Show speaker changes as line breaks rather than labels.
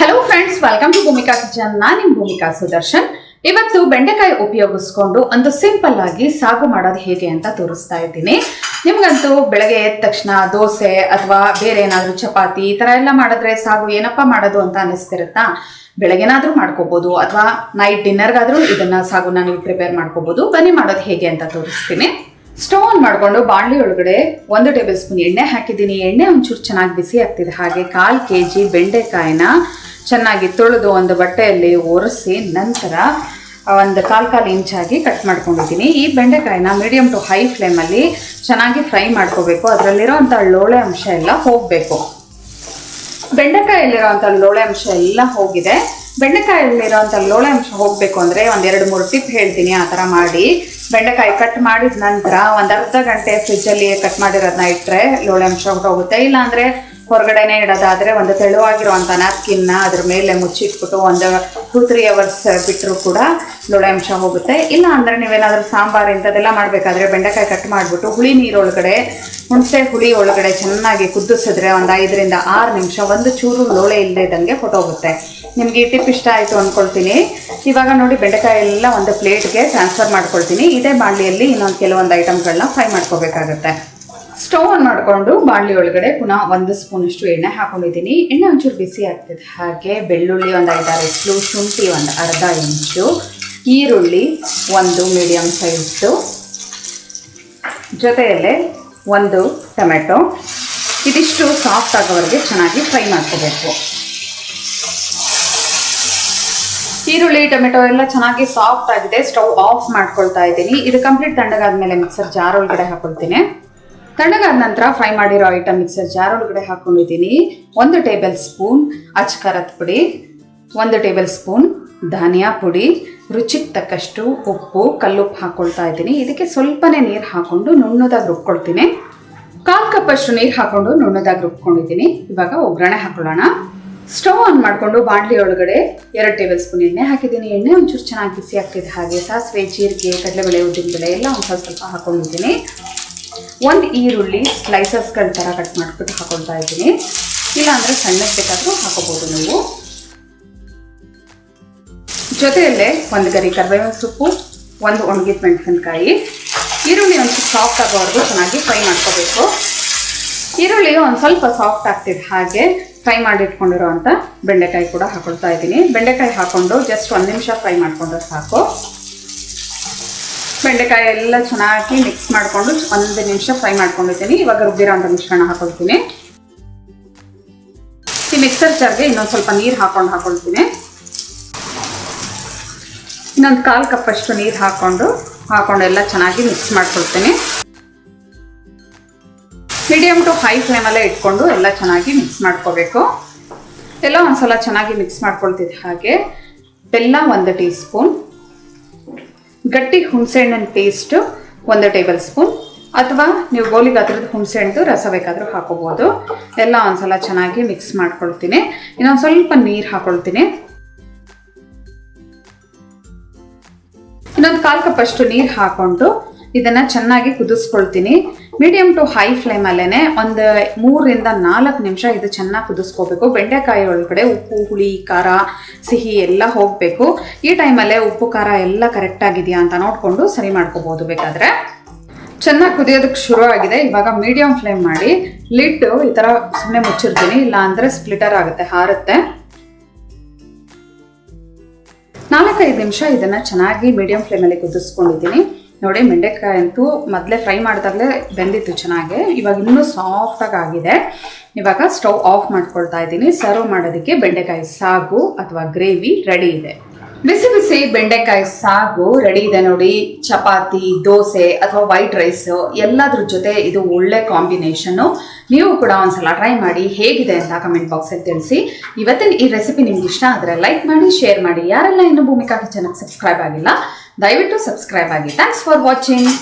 Hello friends, welcome to Bhumika kitchen. ನಾನು ನಿಮ್ಮ ಭೂಮಿಕಾ ಸುದರ್ಶನ್. ಇವತ್ತು ಬೆಂಡೆಕಾಯಿ ಉಪಯೋಗಿಸ್ಕೊಂಡು ಒಂದು ಸಿಂಪಲ್ ಆಗಿ ಸಾಗು ಮಾಡೋದು ಹೇಗೆ ಅಂತ ತೋರಿಸ್ತಾ ಇದ್ದೀನಿ. ನಿಮ್ಗಂತೂ ಬೆಳಗ್ಗೆ ಎದ್ದ ತಕ್ಷಣ ದೋಸೆ ಅಥವಾ ಬೇರೆ ಏನಾದರೂ ಚಪಾತಿ ಈ ಥರ ಎಲ್ಲ ಮಾಡಿದ್ರೆ ಸಾಗು ಏನಪ್ಪ ಮಾಡೋದು ಅಂತ ಅನಿಸ್ತಿರುತ್ತಾ? ಬೆಳಗ್ಗೆನಾದ್ರೂ ಮಾಡ್ಕೋಬಹುದು ಅಥವಾ ನೈಟ್ ಡಿನ್ನರ್ಗಾದ್ರೂ ಇದನ್ನ ಸಾಗುನ ನೀವು ಪ್ರಿಪೇರ್ ಮಾಡ್ಕೋಬಹುದು. ಬನ್ನಿ ಮಾಡೋದು ಹೇಗೆ ಅಂತ ತೋರಿಸ್ತೀನಿ. ಸ್ಟವ್ ಆನ್ ಮಾಡಿಕೊಂಡು ಬಾಣಲಿ ಒಳಗಡೆ 1 ಟೇಬಲ್ ಸ್ಪೂನ್ ಎಣ್ಣೆ ಹಾಕಿದ್ದೀನಿ. ಎಣ್ಣೆ ಒಂಚೂರು ಚೆನ್ನಾಗಿ ಬಿಸಿ ಆಗ್ತಿದೆ. ಹಾಗೆ 1/4 kg ಬೆಂಡೆಕಾಯಿನ ಚೆನ್ನಾಗಿ ತೊಳೆದು ಒಂದು ಬಟ್ಟೆಯಲ್ಲಿ ಒರೆಸಿ ನಂತರ ಒಂದು 1/4 ಇಂಚಾಗಿ ಕಟ್ ಮಾಡ್ಕೊಂಡಿದ್ದೀನಿ. ಈ ಬೆಂಡೆಕಾಯಿನ ಮೀಡಿಯಂ ಟು ಹೈ ಫ್ಲೇಮಲ್ಲಿ ಚೆನ್ನಾಗಿ ಫ್ರೈ ಮಾಡ್ಕೋಬೇಕು. ಅದರಲ್ಲಿರೋಂಥ ಲೋಳೆ ಅಂಶ ಎಲ್ಲ ಹೋಗಬೇಕು. ಬೆಂಡೆಕಾಯಲ್ಲಿರೋಂಥ ಲೋಳೆ ಅಂಶ ಎಲ್ಲ ಹೋಗಿದೆ. ಬೆಂಡೆಕಾಯಲ್ಲಿರೋಂಥ ಲೋಳೆ ಅಂಶ ಹೋಗಬೇಕು ಅಂದರೆ 1-2-3 ಟಿಪ್ ಹೇಳ್ತೀನಿ. ಆ ಥರ ಮಾಡಿ ಬೆಂಡೆಕಾಯಿ ಕಟ್ ಮಾಡಿದ ನಂತರ ಒಂದು ಅರ್ಧ ಗಂಟೆ ಫ್ರಿಜ್ಜಲ್ಲಿ ಕಟ್ ಮಾಡಿರೋದನ್ನ ಇಟ್ಟರೆ ಲೋಳೆ ಅಂಶ ಹೋಗುತ್ತೆ. ಇಲ್ಲಾಂದರೆ ಹೊರಗಡೆನೇ ಇಡೋದಾದರೆ ಒಂದು ತೆಳುವಾಗಿರುವಂಥ ನ್ಯಾಪ್ಕಿನ್ನ ಅದ್ರ ಮೇಲೆ ಮುಚ್ಚಿಟ್ಬಿಟ್ಟು ಒಂದು 2-3 ಅವರ್ಸ್ ಬಿಟ್ಟರು ಕೂಡ ಲೋಳೆ ಅಂಶ ಹೋಗುತ್ತೆ. ಇಲ್ಲ ಅಂದರೆ ನೀವೇನಾದರೂ ಸಾಂಬಾರು ಇಂಥದ್ದೆಲ್ಲ ಮಾಡಬೇಕಾದ್ರೆ ಬೆಂಡೆಕಾಯಿ ಕಟ್ ಮಾಡಿಬಿಟ್ಟು ಹುಳಿ ನೀರೊಳಗಡೆ ಹುಣಸೆ ಹುಳಿ ಒಳಗಡೆ ಚೆನ್ನಾಗಿ ಕುದಿಸಿದ್ರೆ ಒಂದು 5-6 ನಿಮಿಷ ಒಂದು ಚೂರು ಲೋಳೆ ಇಲ್ಲದಂಗೆ ಹೊಟ್ಟೋಗುತ್ತೆ. ನಿಮಗೆ ಈ ಟಿಪ್ ಇಷ್ಟ ಆಯಿತು ಅಂದ್ಕೊಳ್ತೀನಿ. ಇವಾಗ ನೋಡಿ ಬೆಂಡೆಕಾಯಿ ಎಲ್ಲ ಒಂದು ಪ್ಲೇಟ್ಗೆ ಟ್ರಾನ್ಸ್ಫರ್ ಮಾಡ್ಕೊಳ್ತೀನಿ. ಇದೇ ಬಾಣಲಿಯಲ್ಲಿ ಇನ್ನೊಂದು ಕೆಲವೊಂದು ಐಟಮ್ಗಳನ್ನ ಫ್ರೈ ಮಾಡ್ಕೋಬೇಕಾಗತ್ತೆ. ಸ್ಟವ್ ಆನ್ ಮಾಡಿಕೊಂಡು ಬಾಣಲಿ ಒಳಗಡೆ ಪುನಃ 1 ಸ್ಪೂನಷ್ಟು ಎಣ್ಣೆ ಹಾಕೊಂಡಿದ್ದೀನಿ. ಎಣ್ಣೆ ಒಂಚೂರು ಬಿಸಿ ಆಗ್ತಿದೆ. ಹಾಗೆ ಬೆಳ್ಳುಳ್ಳಿ ಒಂದು 5-6 ಎಸ್ಲು, ಶುಂಠಿ ಒಂದು ಅರ್ಧ ಇಂಚು, ಈರುಳ್ಳಿ ಒಂದು ಮೀಡಿಯಮ್ ಸೈಜು, ಜೊತೆಯಲ್ಲೇ 1 ಟೊಮೆಟೊ. ಇದಿಷ್ಟು ಸಾಫ್ಟ್ ಆಗೋವರೆಗೆ ಚೆನ್ನಾಗಿ ಫ್ರೈ ಮಾಡ್ಕೋಬೇಕು. ಈರುಳ್ಳಿ ಟೊಮೆಟೊ ಎಲ್ಲ ಚೆನ್ನಾಗಿ ಸಾಫ್ಟ್ ಆಗಿದೆ. ಸ್ಟವ್ ಆಫ್ ಮಾಡ್ಕೊಳ್ತಾ ಇದ್ದೀನಿ. ಇದು ಕಂಪ್ಲೀಟ್ ತಣ್ಣಗಾದ್ಮೇಲೆ ಮಿಕ್ಸರ್ ಜಾರ್ ಒಳಗಡೆ ಹಾಕೊಳ್ತೀನಿ. ತಣ್ಣಗಾದ ನಂತರ ಫ್ರೈ ಮಾಡಿರೋ ಐಟಮ್ ಮಿಕ್ಸರ್ ಜಾರ್ ಒಳಗಡೆ ಹಾಕೊಂಡಿದ್ದೀನಿ. 1 ಟೇಬಲ್ ಸ್ಪೂನ್ ಅಚ್ಕಾರದ ಪುಡಿ, 1 ಟೇಬಲ್ ಸ್ಪೂನ್ ಧನಿಯಾ ಪುಡಿ, ರುಚಿಗೆ ತಕ್ಕಷ್ಟು ಉಪ್ಪು, ಕಲ್ಲುಪ್ಪು ಹಾಕೊಳ್ತಾ ಇದ್ದೀನಿ. ಇದಕ್ಕೆ ಸ್ವಲ್ಪನೇ ನೀರು ಹಾಕೊಂಡು ನುಣ್ಣದಾಗಿ ರುಬ್ಕೊಳ್ತೀನಿ. 1/4 ಕಪ್ಪಷ್ಟು ನೀರು ಹಾಕೊಂಡು ನುಣ್ಣದಾಗಿ ರುಬ್ಕೊಂಡಿದ್ದೀನಿ. ಇವಾಗ ಒಗ್ಗರಣೆ ಹಾಕೊಳ್ಳೋಣ. ಸ್ಟವ್ ಆನ್ ಮಾಡಿಕೊಂಡು ಬಾಣಲಿ ಒಳಗಡೆ 2 ಟೇಬಲ್ ಸ್ಪೂನ್ ಎಣ್ಣೆ ಹಾಕಿದ್ದೀನಿ. ಎಣ್ಣೆ ಒಂಚೂರು ಚೆನ್ನಾಗಿ ಬಿಸಿ ಆಗ್ತಿದೆ. ಹಾಗೆ ಸಾಸಿವೆ, ಜೀರಿಗೆ, ಕಡಲೆಬೇಳೆ, ಉದ್ದಿನಬೇಳೆ ಎಲ್ಲ ಒಂದು ಸ್ವಲ್ಪ ಹಾಕೊಂಡಿದ್ದೀನಿ. 1 ಈರುಳ್ಳಿ ಸ್ಲೈಸಸ್ಗಳ ಥರ ಕಟ್ ಮಾಡಿಬಿಟ್ಟು ಹಾಕೊಳ್ತಾ ಇದ್ದೀನಿ. ಇಲ್ಲಾಂದರೆ ಸಣ್ಣಕ್ಕೆ ಬೇಕಾದರೂ ಹಾಕೋಬೋದು ನೀವು. ಜೊತೆಯಲ್ಲೇ 1 ಗರಿ ಕರಿಬೇವಿನ ಸೊಪ್ಪು, 1 ಒಣಗಿದ ಮೆಣಸಿನಕಾಯಿ. ಈರುಳ್ಳಿ ಒಂಚೂರು ಸಾಫ್ಟ್ ಆಗೋವರೆಗೂ ಚೆನ್ನಾಗಿ ಫ್ರೈ ಮಾಡ್ಕೋಬೇಕು. ಈರುಳ್ಳಿ ಒಂದು ಸ್ವಲ್ಪ ಸಾಫ್ಟ್ ಆಗ್ತಿದೆ. ಹಾಗೆ ಫ್ರೈ ಮಾಡಿಟ್ಕೊಂಡಿರೋವಂಥ ಬೆಂಡೆಕಾಯಿ ಕೂಡ ಹಾಕೊಳ್ತಾ ಇದ್ದೀನಿ. ಬೆಂಡೆಕಾಯಿ ಹಾಕ್ಕೊಂಡು ಜಸ್ಟ್ 1 ನಿಮಿಷ ಫ್ರೈ ಮಾಡಿಕೊಂಡ್ರೆ ಸಾಕು. ಬೆಂಡೆಕಾಯಿ ಎಲ್ಲ ಚೆನ್ನಾಗಿ ಮಿಕ್ಸ್ ಮಾಡಿಕೊಂಡು 1 ನಿಮಿಷ ಫ್ರೈ ಮಾಡ್ಕೊಂಡಿದ್ದೀನಿ. ಇವಾಗ ರುಬ್ಬಿರೋಂಥ ಮಿಶ್ರಣ ಹಾಕೊಳ್ತೀನಿ. ಈ ಮಿಕ್ಸರ್ ಜಾರ್ಗೆ ಇನ್ನೊಂದು ಸ್ವಲ್ಪ ನೀರು ಹಾಕೊಳ್ತೀನಿ. ಇನ್ನೊಂದು 1/4 ಕಪ್ಪಷ್ಟು ನೀರು ಹಾಕೊಂಡು ಎಲ್ಲ ಚೆನ್ನಾಗಿ ಮಿಕ್ಸ್ ಮಾಡ್ಕೊಳ್ತೀನಿ. ಮೀಡಿಯಮ್ ಟು ಹೈ ಫ್ಲೇಮಲ್ಲೇ ಇಟ್ಕೊಂಡು ಎಲ್ಲ ಚೆನ್ನಾಗಿ ಮಿಕ್ಸ್ ಮಾಡ್ಕೋಬೇಕು. ಎಲ್ಲ ಒಂದ್ಸಲ ಚೆನ್ನಾಗಿ ಮಿಕ್ಸ್ ಮಾಡ್ಕೊಳ್ತಿದ್ದೆ. ಹಾಗೆ ಬೆಲ್ಲ 1 ಟೀ ಸ್ಪೂನ್, ಗಟ್ಟಿ ಹುಣಸೆಹಣ್ಣಿನ ಪೇಸ್ಟು 1 ಟೇಬಲ್ ಸ್ಪೂನ್, ಅಥವಾ ನೀವು ಗೋಲಿ ಗಾತ್ರದ ಹುಣಸೆಹಣ್ಣು ರಸ ಬೇಕಾದರೂ ಹಾಕೋಬೋದು. ಎಲ್ಲ ಒಂದ್ಸಲ ಚೆನ್ನಾಗಿ ಮಿಕ್ಸ್ ಮಾಡ್ಕೊಳ್ತೀನಿ. ಇನ್ನೊಂದು ಸ್ವಲ್ಪ ನೀರು ಹಾಕೊಳ್ತೀನಿ. ಇನ್ನೊಂದು 1/4 ಕಪ್ಪಷ್ಟು ನೀರು ಹಾಕೊಂಡು ಇದನ್ನು ಚೆನ್ನಾಗಿ ಕುದಿಸ್ಕೊಳ್ತೀನಿ. ಮೀಡಿಯಮ್ ಟು ಹೈ ಫ್ಲೇಮಲ್ಲೇ ಒಂದು 3-4 ನಿಮಿಷ ಇದು ಚೆನ್ನಾಗಿ ಕುದಿಸ್ಕೋಬೇಕು. ಬೆಂಡೆಕಾಯಿ ಒಳಗಡೆ ಉಪ್ಪು, ಹುಳಿ, ಖಾರ, ಸಿಹಿ ಎಲ್ಲ ಹೋಗಬೇಕು. ಈ ಟೈಮಲ್ಲೇ ಉಪ್ಪು, ಖಾರ ಎಲ್ಲ ಕರೆಕ್ಟಾಗಿದೆಯಾ ಅಂತ ನೋಡಿಕೊಂಡು ಸರಿ ಮಾಡ್ಕೋಬೋದು. ಬೇಕಾದರೆ ಚೆನ್ನಾಗಿ ಕುದಿಯೋದಕ್ಕೆ ಶುರು ಆಗಿದೆ. ಇವಾಗ ಮೀಡಿಯಮ್ ಫ್ಲೇಮ್ ಮಾಡಿ ಲಿಡ್ ಈ ಥರ ಸುಮ್ಮನೆ ಮುಚ್ಚಿರ್ತೀನಿ. ಇಲ್ಲ ಅಂದರೆ ಸ್ಪ್ಲಿಟರ್ ಆಗುತ್ತೆ, ಹಾರುತ್ತೆ. 4-5 ನಿಮಿಷ ಇದನ್ನು ಚೆನ್ನಾಗಿ ಮೀಡಿಯಂ ಫ್ಲೇಮಲ್ಲಿ ಕುದಿಸ್ಕೊಂಡಿದ್ದೀನಿ. ನೋಡಿ, ಬೆಂಡೆಕಾಯಿ ಅಂತೂ ಮೊದಲೇ ಫ್ರೈ ಮಾಡಿದಾಗಲೇ ಬೆಂದಿತ್ತು ಚೆನ್ನಾಗಿ. ಇವಾಗ ಇನ್ನೂ ಸಾಫ್ಟಾಗಿ ಆಗಿದೆ. ಇವಾಗ ಸ್ಟವ್ ಆಫ್ ಮಾಡ್ಕೊಳ್ತಾ ಇದ್ದೀನಿ. ಸರ್ವ್ ಮಾಡೋದಕ್ಕೆ ಬೆಂಡೆಕಾಯಿ ಸಾಗು ಅಥವಾ ಗ್ರೇವಿ ರೆಡಿ ಇದೆ. ಬಿಸಿ ಬಿಸಿ ಬೆಂಡೆಕಾಯಿ ಸಾಗು ರೆಡಿ ಇದೆ ನೋಡಿ. ಚಪಾತಿ, ದೋಸೆ ಅಥವಾ ವೈಟ್ ರೈಸ್ ಎಲ್ಲದ್ರ ಜೊತೆ ಇದು ಒಳ್ಳೆ ಕಾಂಬಿನೇಷನ್ನು. ನೀವು ಕೂಡ ಒಂದ್ಸಲ ಟ್ರೈ ಮಾಡಿ ಹೇಗಿದೆ ಅಂತ ಕಮೆಂಟ್ ಬಾಕ್ಸಲ್ಲಿ ತಿಳಿಸಿ. ಇವತ್ತಿನ ಈ ರೆಸಿಪಿ ನಿಮ್ಗೆ ಇಷ್ಟ ಆದರೆ ಲೈಕ್ ಮಾಡಿ, ಶೇರ್ ಮಾಡಿ. ಯಾರೆಲ್ಲ ಇನ್ನೂ ಭೂಮಿಕಾ ಕಿಚನ್ಗೆ ಸಬ್ಸ್ಕ್ರೈಬ್ ಆಗಿಲ್ಲ ದಯವಿಟ್ಟು ಸಬ್ಸ್ಕ್ರೈಬ್ ಆಗಿ. Thanks for watching.